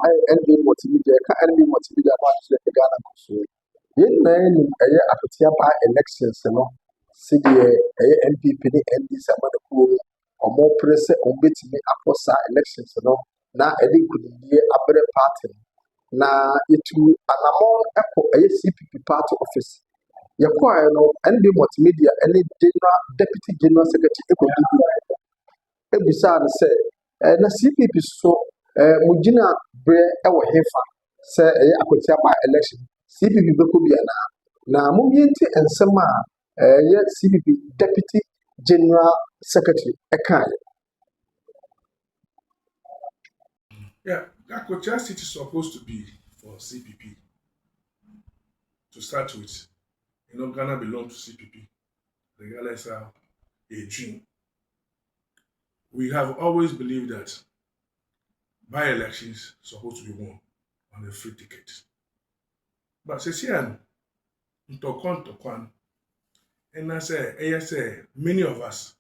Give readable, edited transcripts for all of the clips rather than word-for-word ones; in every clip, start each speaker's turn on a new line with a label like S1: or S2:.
S1: NB multimedia, NB multimedia, the Ghana Council. Yen nine Akwatia elections, CD NPP, ND Samanaku, or more press on bit me Aposa elections, now Eddie could be a better party. Now it will an amount Echo CPP party office. Yakwai no NB multimedia, any general deputy general secretary, ebisa no sɛ na CPP so mugina bre ɛwɔ hefa sɛ Akwatia by election CPP bɛkɔ bi anaa na momienti nsɛm a CPP deputy general secretary ɛkae.
S2: Yeah, Akwatia seat is supposed to be for CPP to start with. Ghana belongs to CPP, regardless of a dream. We have always believed that by-elections supposed to be won on a free ticket. But Sesian, Ntokwan, and I say, many of us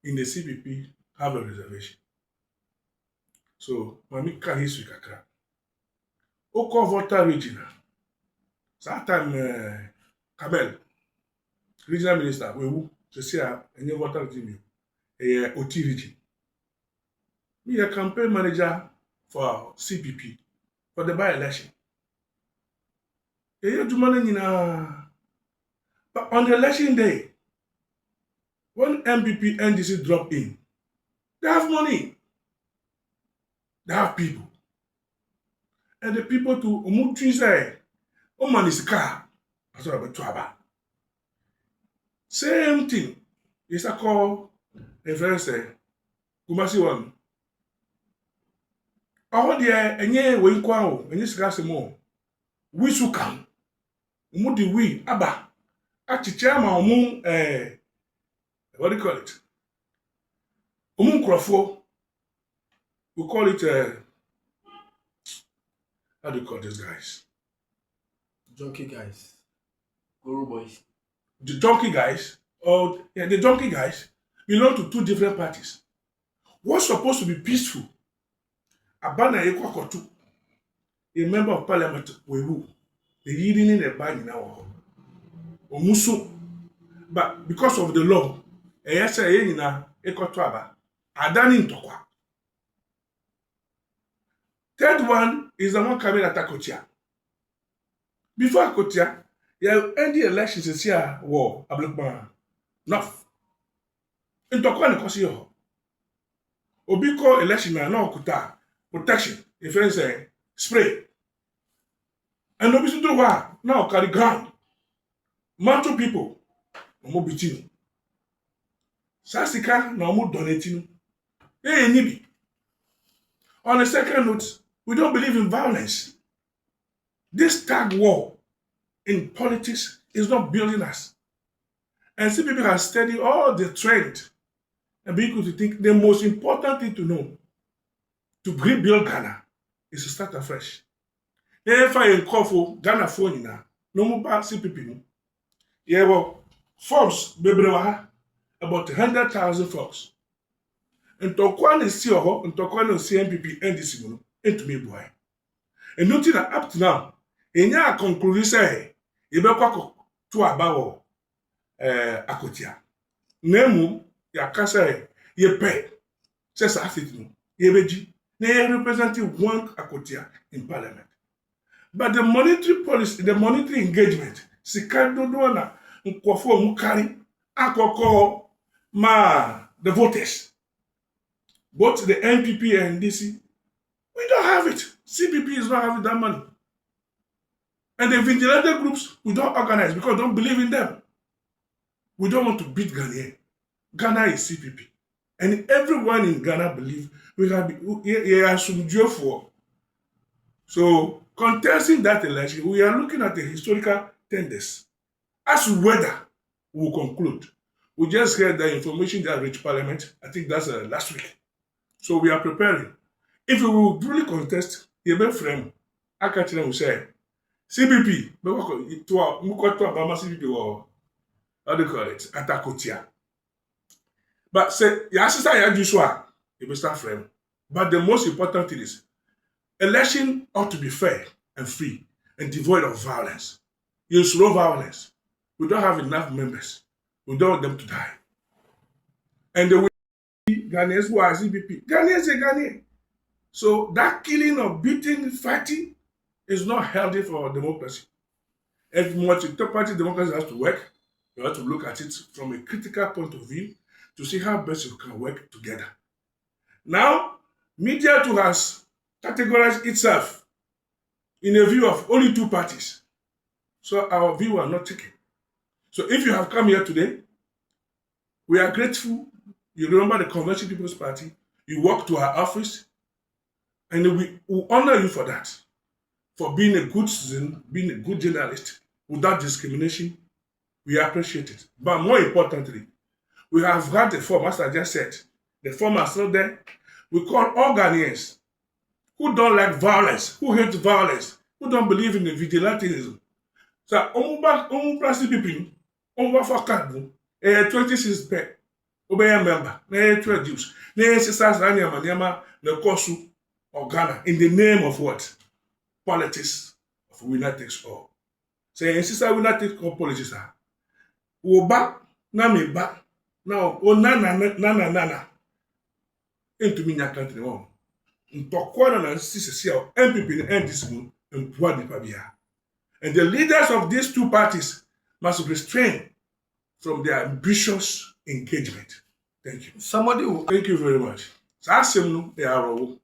S2: in the CPP have a reservation. So, Mamika history kakra. Oko voter regional. That time, Kabel, regional minister, we Sesian, and your voter team, OT region. Me a campaign manager for CPP for the by-election. But on the election day, when MPP NDC drop in, they have money, they have people. And the people to Umutu say, oh man is car. That's what about same thing. It's a call, a friend say, Kumasi one. All there, and ye win kwao, and this gas more. We should come. Umudi we, Abba. Achichama what do you call it? Krofo. We call it how do you call these guys?
S3: Junkie guys. Guru boys.
S2: The junkie guys, the junkie guys belong to two different parties. What's supposed to be peaceful? Abana Ekwakotu, a member of parliament, Wewu, the leading in the band now. Omusu. But because of the law, Eyasa Yenina Ekotwaba, Adani Ntokwa. Third one is the one coming at Akwatia. Before Akwatia, you end the elections this year war, Ablokman. Enough. Ntokwa ni kosi yo. Obiko election na no kuta protection. If you say spray. And no be to now carry ground. Mantle people, no bitinu. Sasika no more donating. Hey, Nibi. On a second note, we don't believe in violence. This tag war in politics is not building us. And see, people have studied all the trend and be able to think the most important thing to know to rebuild Ghana is to start afresh. If I call for Ghana phone now, no more CPP. Yeah, well, forms, Bebrewa, about 100,000 folks. And Tokwan is still and Tokwan is CMPP and this into me boy. And nothing that up to now, in your conclusion say, you better to about Akwatia. Nemu, ya kasa ye pay. Says African, ye beji, they representing one Akwatia in parliament. But the monetary policy, the monetary engagement, Sikado Dona, Nkwafo Mukari, Akoko, the voters. Both the NPP and DC, we don't have it. CPP is not having that money. And the vigilante groups, we don't organize because we don't believe in them. We don't want to beat Ghana. Ghana is CPP. And everyone in Ghana believes we can be for. So, contesting that election, we are looking at the historical tenders. As to whether we will conclude. We just heard the information that reached Parliament. I think that's last week. So we are preparing. If we will really contest, you frame. Akwatia will say, CPP, to Abama CPP or how do you call it? Akwatia. But say, your sister, you start frame. But the most important thing is, Election ought to be fair and free and devoid of violence. You slow violence. We don't have enough members. We don't want them to die. And the way Ghanaians who are CBP, Ghanaians are Ghanaian. So that killing or beating, fighting is not healthy for democracy. If multi-party democracy has to work, you have to look at it from a critical point of view to see how best you can work together. Now, media too has categorized itself in a view of only two parties. So our view are not taken. So if you have come here today, we are grateful. You remember the Convention People's Party. You walk to our office, and we will honor you for that, for being a good citizen, being a good journalist, without discrimination. We appreciate it. But more importantly, we have had the form, as I just said. The form is still there. We call all Ghanaians who don't like violence, who hate violence, who don't believe in the vigilantism. So, prasi people, for card, 26 pay, obey a member, 12 Jews, 6 Ranyama, the Kosu or Ghana, in the name of what? Politics of winner takes all. Say, sister winner takes all politics. Wo ba, na me ba, now, oh, nana, into me, na country one. Ntokwana na sisi MPP and this moon, and Pabia. And the leaders of these two parties must restrain from their ambitious engagement. Thank you. Thank you very much. So I say no, they are all.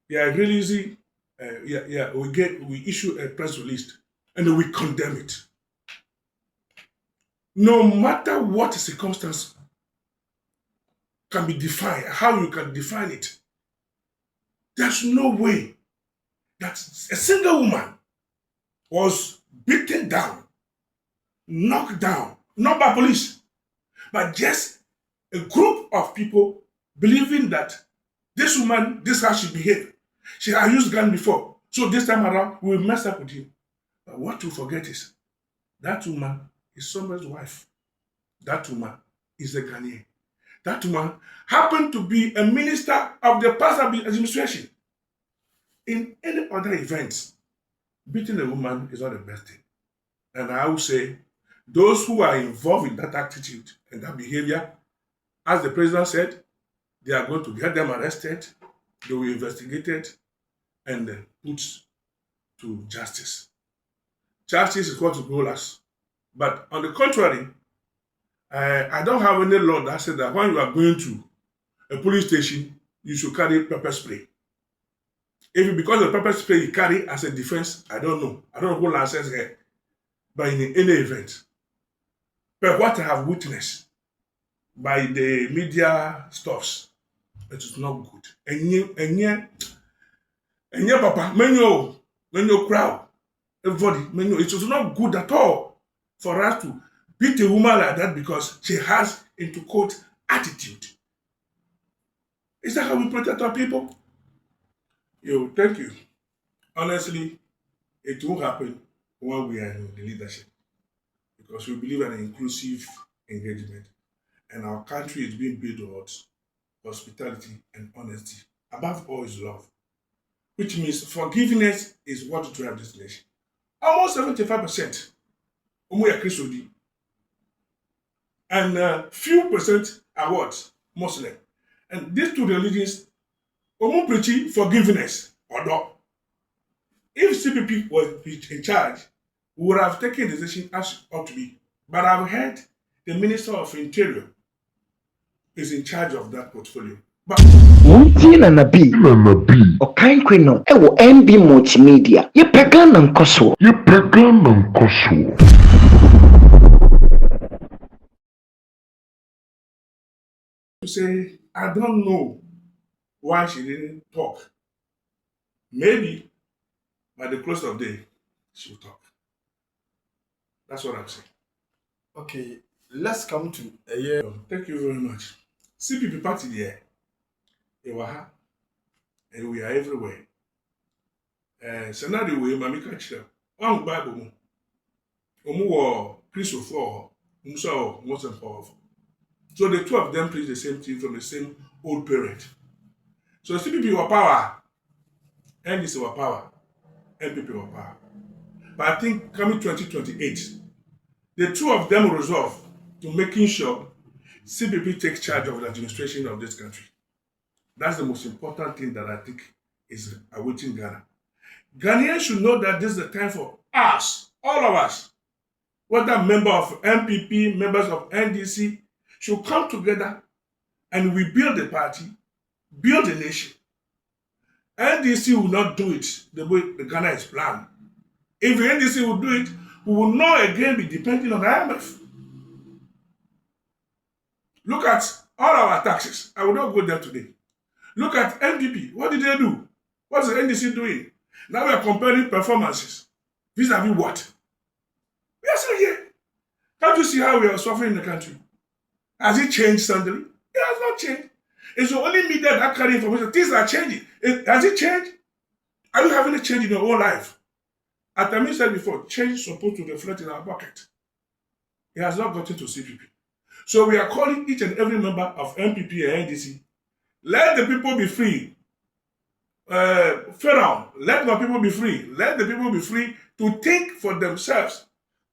S2: Yeah, really easy. We issue a press release and we condemn it. No matter what circumstance can be defined, how you can define it, there's no way that a single woman was beaten down, knocked down, not by police, but just a group of people believing that this woman, this is how she behaved. She had used gun before, so this time around, we'll mess up with you. But what to forget is, that woman is someone's wife. That woman is a Ghanaian. That woman happened to be a minister of the past administration. In any other events, beating a woman is not the best thing. And I would say, those who are involved in that attitude and that behavior, as the president said, they are going to get them arrested, they will be investigated, and put to justice. Justice is what will rule us. But on the contrary, I don't have any law that says that when you are going to a police station, you should carry pepper spray. If it because of pepper spray you carry as a defense, I don't know. I don't know who license here. But in any event, but what I have witnessed by the media stuffs, it is not good. And yeah, Papa, menyo crowd, everybody, menyo. It was not good at all for us to beat a woman like that because she has, into quote, attitude. Is that how we protect our people? Yo, thank you. Honestly, it won't happen when we are in the leadership because we believe in an inclusive engagement and our country is being built towards hospitality and honesty. Above all is love, which means forgiveness is what drives this nation. Almost 75% are Christian, and few percent are what? Muslim. And these two religions preaching forgiveness or not. If CPP was in charge, we would have taken the decision as it ought to be. But I've heard the Minister of Interior is in charge of that portfolio. But
S4: Muntie na nabi Okankwe no ewo MB multimedia ye pega na nkoso
S2: to say I don't know why she didn't talk. Maybe by the close of the day she'll talk. That's what I'm saying.
S3: Okay, let's come to a year.
S2: Thank you very much. CPP party there. Ewaha. And we are everywhere. Scenario we mamika chira. On Bible mu. Omu wo Christopher. Musa most powerful. So the two of them preach the same thing from the same old parent. So CPP were power. NDC were power, NPP were power. But I think coming 2028, the two of them will resolve to making sure CPP takes charge of the administration of this country. That's the most important thing that I think is awaiting Ghana. Ghanaians should know that this is the time for us, all of us, whether member of MPP, members of NDC, should come together and we build a party, build a nation. NDC will not do it the way the Ghana is planned. If the NDC will do it, we will not again be depending on the IMF. Look at all our taxes. I will not go there today. Look at NPP. What did they do? What's the NDC doing? Now we are comparing performances. Vis-a-vis what? We are still here. Can't you see how we are suffering in the country? Has it changed suddenly? It has not changed. It's only media that carry information. Things are changing. Has it changed? Are you having a change in your own life? As I said before, change is supposed to reflect in our pocket. It has not gotten to CPP. So we are calling each and every member of MPP and NDC. Let the people be free. Pharaoh, let my people be free. Let the people be free to think for themselves.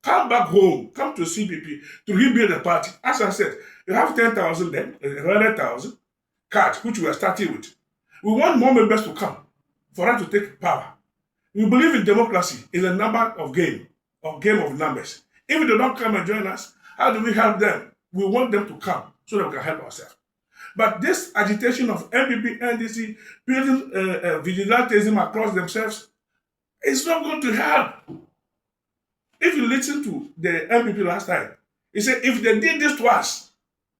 S2: Come back home. Come to CPP to rebuild the party. As I said, you have 10,000 then, 100,000 cards, which we are starting with. We want more members to come for us to take power. We believe in democracy is a number of game of numbers. If they don't come and join us, how do we help them? We want them to come so that we can help ourselves. But this agitation of MPP, NDC, building vigilantism across themselves, is not going to help. If you listen to the MPP last time, he said, if they did this to us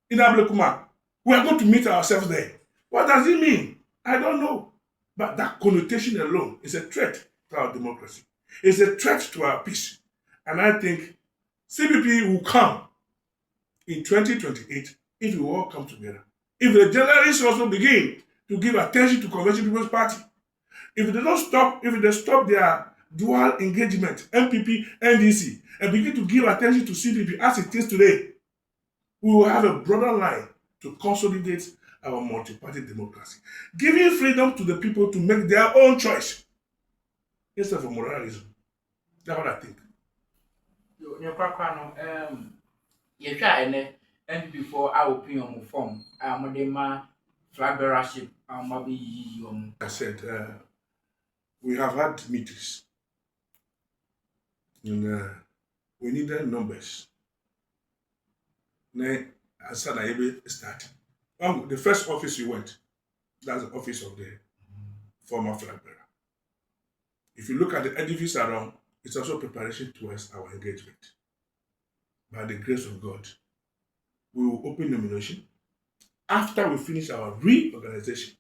S2: in Ablekuma, we are going to meet ourselves there. What does it mean? I don't know. But that connotation alone is a threat to our democracy. It's a threat to our peace. And I think CPP will come in 2028 if we all come together. If the journalists also begin to give attention to Convention People's Party, if they stop their dual engagement, MPP, NDC, and begin to give attention to CPP as it is today, we will have a broader line to consolidate our multi-party democracy, giving freedom to the people to make their own choice instead of moralism. That's what I think.
S5: And before our opinion form, Modema flag bearership,
S2: I said, we have had meetings and we needed numbers. Then I said, I will start. The first office you went, that's the office of the former flag bearer. If you look at the edifice around, it's also preparation towards our engagement. By the grace of God, we will open nomination. After we finish our reorganization,